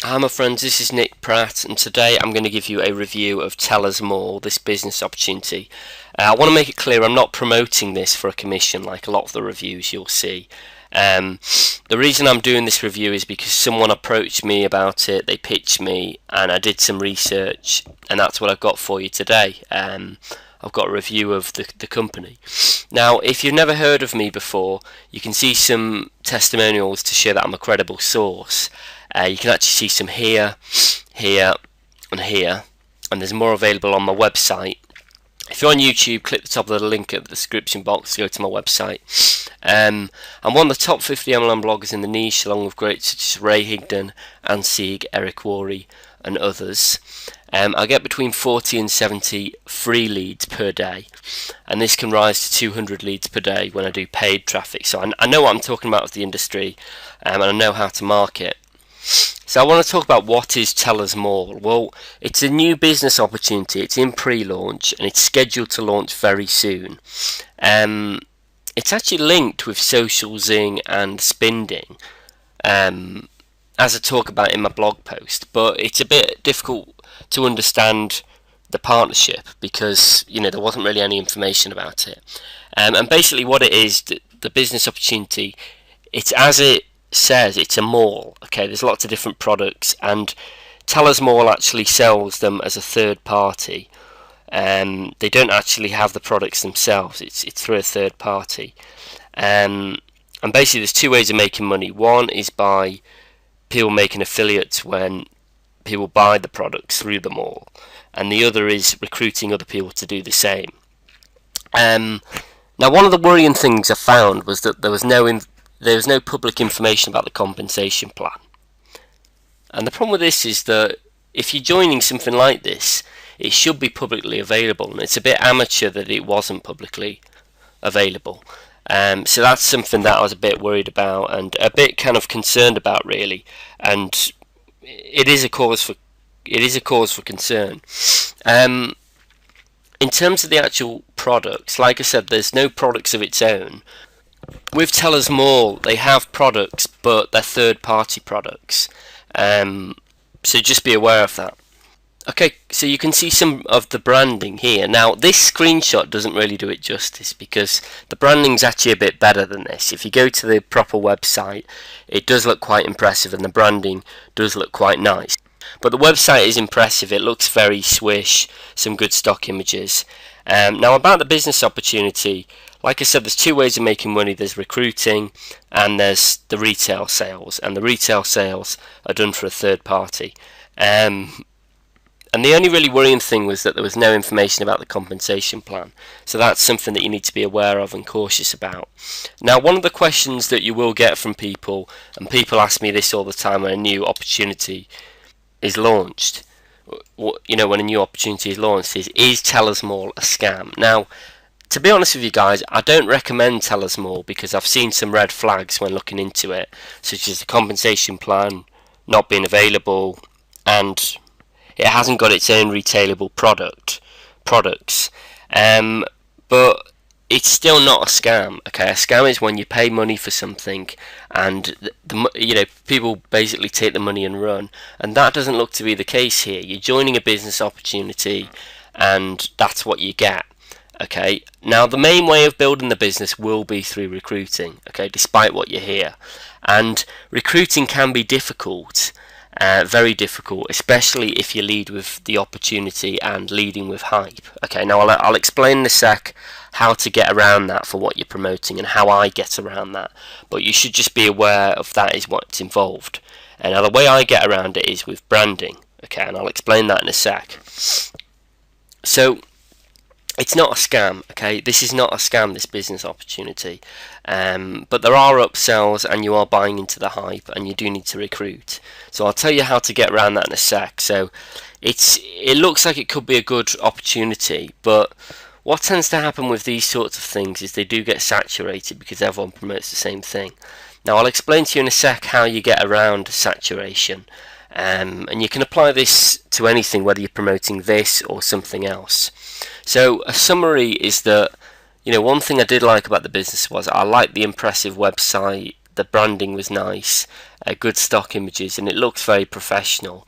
Hi my friends, this is Nick Pratt and today I'm going to give you a review of Tellus Mall, this business opportunity. I want to make it clear I'm not promoting this for a commission like a lot of the reviews you'll see. The reason I'm doing this review is because someone approached me about it, they pitched me and I did some research and that's what I've got for you today. I've got a review of the company. Now, if you've never heard of me before, you can see some testimonials to show that I'm a credible source. You can actually see some here, here, and here, and there's more available on my website. If you're on YouTube, click the top of the link at the description box to go to my website. I'm one of the top 50 MLM bloggers in the niche, along with greats such as Ray Higdon, Anne Sieg, Eric Worre, and others. I get between 40 and 70 free leads per day, and this can rise to 200 leads per day when I do paid traffic. So I know what I'm talking about with the industry, and I know how to market. So I want to talk about what is Tellus Mall. Well, it's a new business opportunity. It's in pre-launch and it's scheduled to launch very soon. It's actually linked with Socialzing and Spinding, as I talk about in my blog post. But it's a bit difficult to understand the partnership because there wasn't really any information about it. And basically, what it is, the business opportunity, it's as it says, it's a mall. Okay, there's lots of different products, and Tellus Mall actually sells them as a third party. They don't actually have the products themselves. It's through a third party. And basically, there's two ways of making money. One is by people making affiliates when people buy the products through the mall, and the other is recruiting other people to do the same. Now, one of the worrying things I found was that there was no public information about the compensation plan. And the problem with this is that if you're joining something like this, it should be publicly available, and it's a bit amateur that it wasn't publicly available. So that's something that I was a bit worried about and a bit kind of concerned about, really. And it is a cause for concern. In terms of the actual products, like I said, there's no products of its own. With Tellus Mall, they have products, but they're third-party products. So just be aware of that. Okay, so you can see some of the branding here. Now, this screenshot doesn't really do it justice because the branding's actually a bit better than this. If you go to the proper website, it does look quite impressive and the branding does look quite nice. But the website is impressive. It looks very swish, some good stock images. Now, about the business opportunity, like I said, there's two ways of making money. There's recruiting and there's the retail sales. And the retail sales are done for a third party. And the only really worrying thing was that there was no information about the compensation plan. So that's something that you need to be aware of and cautious about. Now, one of the questions that you will get from people, and people ask me this all the time when a new opportunity is launched, when a new opportunity is launched, is Tellus Mall a scam? Now, to be honest with you guys, I don't recommend Tellus Mall because I've seen some red flags when looking into it, such as the compensation plan not being available, and it hasn't got its own retailable products. But it's still not a scam. Okay, a scam is when you pay money for something, and people basically take the money and run. And that doesn't look to be the case here. You're joining a business opportunity, and that's what you get. Okay, now the main way of building the business will be through recruiting. Okay, despite what you hear, and recruiting can be difficult. Very difficult, especially if you lead with the opportunity and leading with hype. Okay, now I'll explain in a sec how to get around that for what you're promoting and how I get around that. But you should just be aware of that is what's involved. And now the way I get around it is with branding. Okay, and I'll explain that in a sec. So, it's not a scam, okay? This is not a scam, this business opportunity. But there are upsells and you are buying into the hype and you do need to recruit. So I'll tell you how to get around that in a sec. So it looks like it could be a good opportunity, but what tends to happen with these sorts of things is they do get saturated because everyone promotes the same thing. Now I'll explain to you in a sec how you get around saturation. And you can apply this to anything, whether you're promoting this or something else. So a summary is that, one thing I did like about the business was I liked the impressive website, the branding was nice, good stock images, and it looks very professional.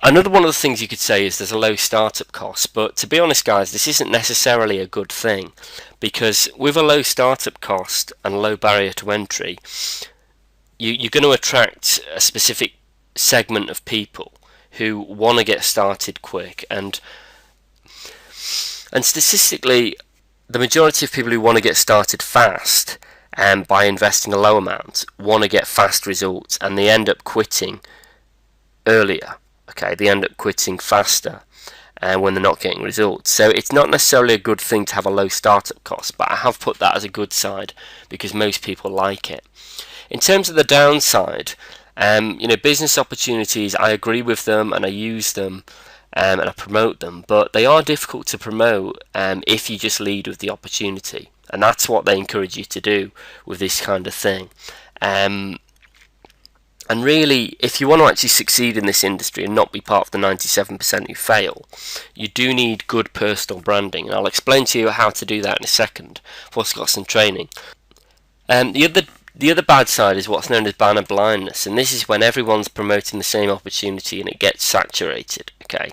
Another one of the things you could say is there's a low startup cost, but to be honest guys, this isn't necessarily a good thing, because with a low startup cost and low barrier to entry, you're going to attract a specific segment of people who want to get started quick, and statistically the majority of people who want to get started fast and by investing a low amount want to get fast results, and they end up quitting earlier. Okay, they end up quitting faster when they're not getting results. So it's not necessarily a good thing to have a low startup cost, but I have put that as a good side because most people like it. In terms of the downside, business opportunities, I agree with them and I use them and I promote them, but they are difficult to promote if you just lead with the opportunity, and that's what they encourage you to do with this kind of thing. And really, if you want to actually succeed in this industry and not be part of the 97% who fail, you do need good personal branding, and I'll explain to you how to do that in a second. I've also got some training. The other bad side is what's known as banner blindness, and this is when everyone's promoting the same opportunity and it gets saturated. Okay,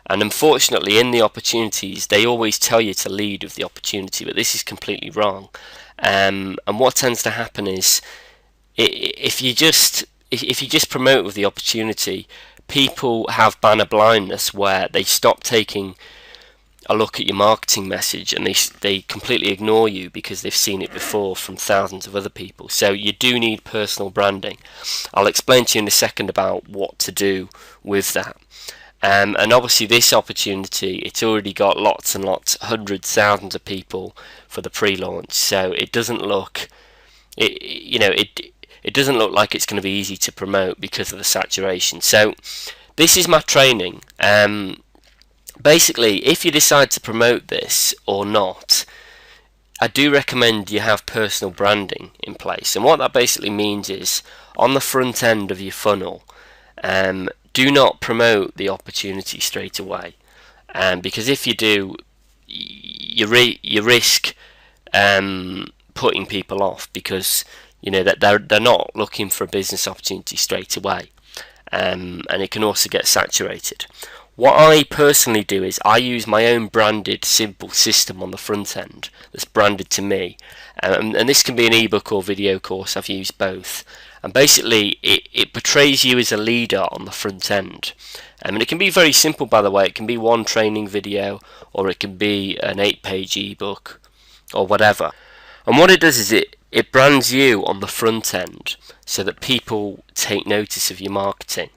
and unfortunately, in the opportunities, they always tell you to lead with the opportunity, but this is completely wrong. And what tends to happen is, if you just promote with the opportunity, people have banner blindness where they stop taking a look at your marketing message and they completely ignore you because they've seen it before from thousands of other people. So you do need personal branding. I'll explain to you in a second about what to do with that. And obviously this opportunity, it's already got lots and lots, hundreds, thousands of people for the pre-launch. So it doesn't look, it doesn't look like it's going to be easy to promote because of the saturation. So this is my training. Basically, if you decide to promote this or not, I do recommend you have personal branding in place. And what that basically means is, on the front end of your funnel, do not promote the opportunity straight away. Because if you do, you risk putting people off, because that they're not looking for a business opportunity straight away, and it can also get saturated. What I personally do is I use my own branded simple system on the front end that's branded to me, and this can be an ebook or video course. I've used both, and basically it portrays you as a leader on the front end, and it can be very simple, by the way. It can be one training video, or it can be an 8-page ebook or whatever. And what it does is it brands you on the front end so that people take notice of your marketing.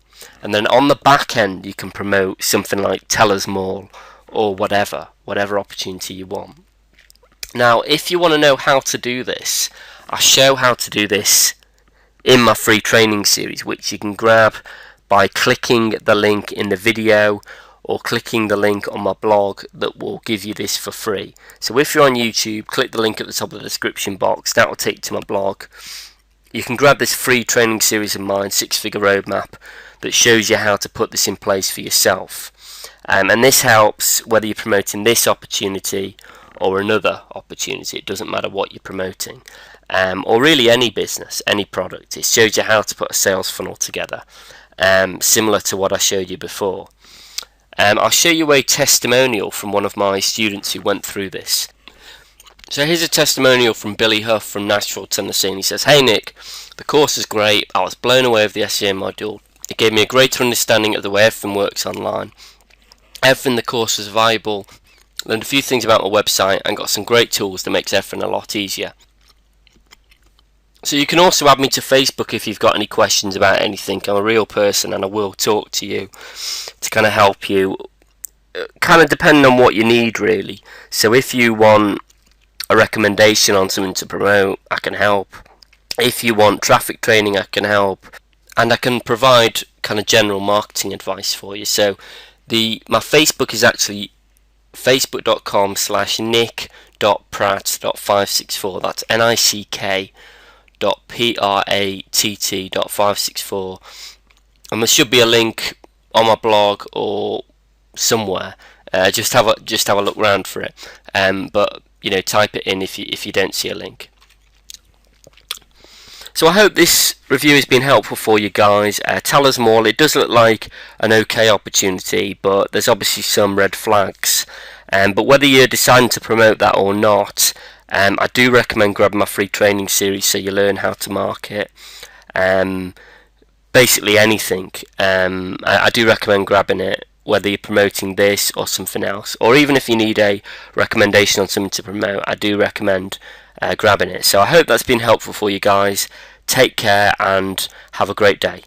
And then on the back end, you can promote something like Tellus Mall or whatever opportunity you want. Now, if you want to know how to do this, I show how to do this in my free training series, which you can grab by clicking the link in the video or clicking the link on my blog that will give you this for free. So if you're on YouTube, click the link at the top of the description box. That will take you to my blog. You can grab this free training series of mine, 6-figure roadmap, that shows you how to put this in place for yourself. And this helps whether you're promoting this opportunity or another opportunity. It doesn't matter what you're promoting, or really any business, any product. It shows you how to put a sales funnel together, similar to what I showed you before. I'll show you a testimonial from one of my students who went through this. So here's a testimonial from Billy Huff from Nashville, Tennessee. And he says, "Hey Nick, the course is great. I was blown away with the SEO module. It gave me a greater understanding of the way everything works online. Everything in the course was valuable. Learned a few things about my website and got some great tools that makes everything a lot easier." So you can also add me to Facebook if you've got any questions about anything. I'm a real person and I will talk to you to kind of help you, kind of depending on what you need really. So if you want a recommendation on something to promote, I can help. If you want traffic training, I can help. And I can provide kind of general marketing advice for you. So my Facebook is actually facebook.com/nick.pratt.564. That's nick.pratt.564. And there should be a link on my blog or somewhere. Just have a look round for it. But type it in if you don't see a link. So I hope this review has been helpful for you guys. Tellus Mall, it does look like an okay opportunity, but there's obviously some red flags. But whether you're deciding to promote that or not, I do recommend grabbing my free training series so you learn how to market. Basically anything. I do recommend grabbing it, whether you're promoting this or something else, or even if you need a recommendation on something to promote, I do recommend grabbing it. So I hope that's been helpful for you guys. Take care and have a great day.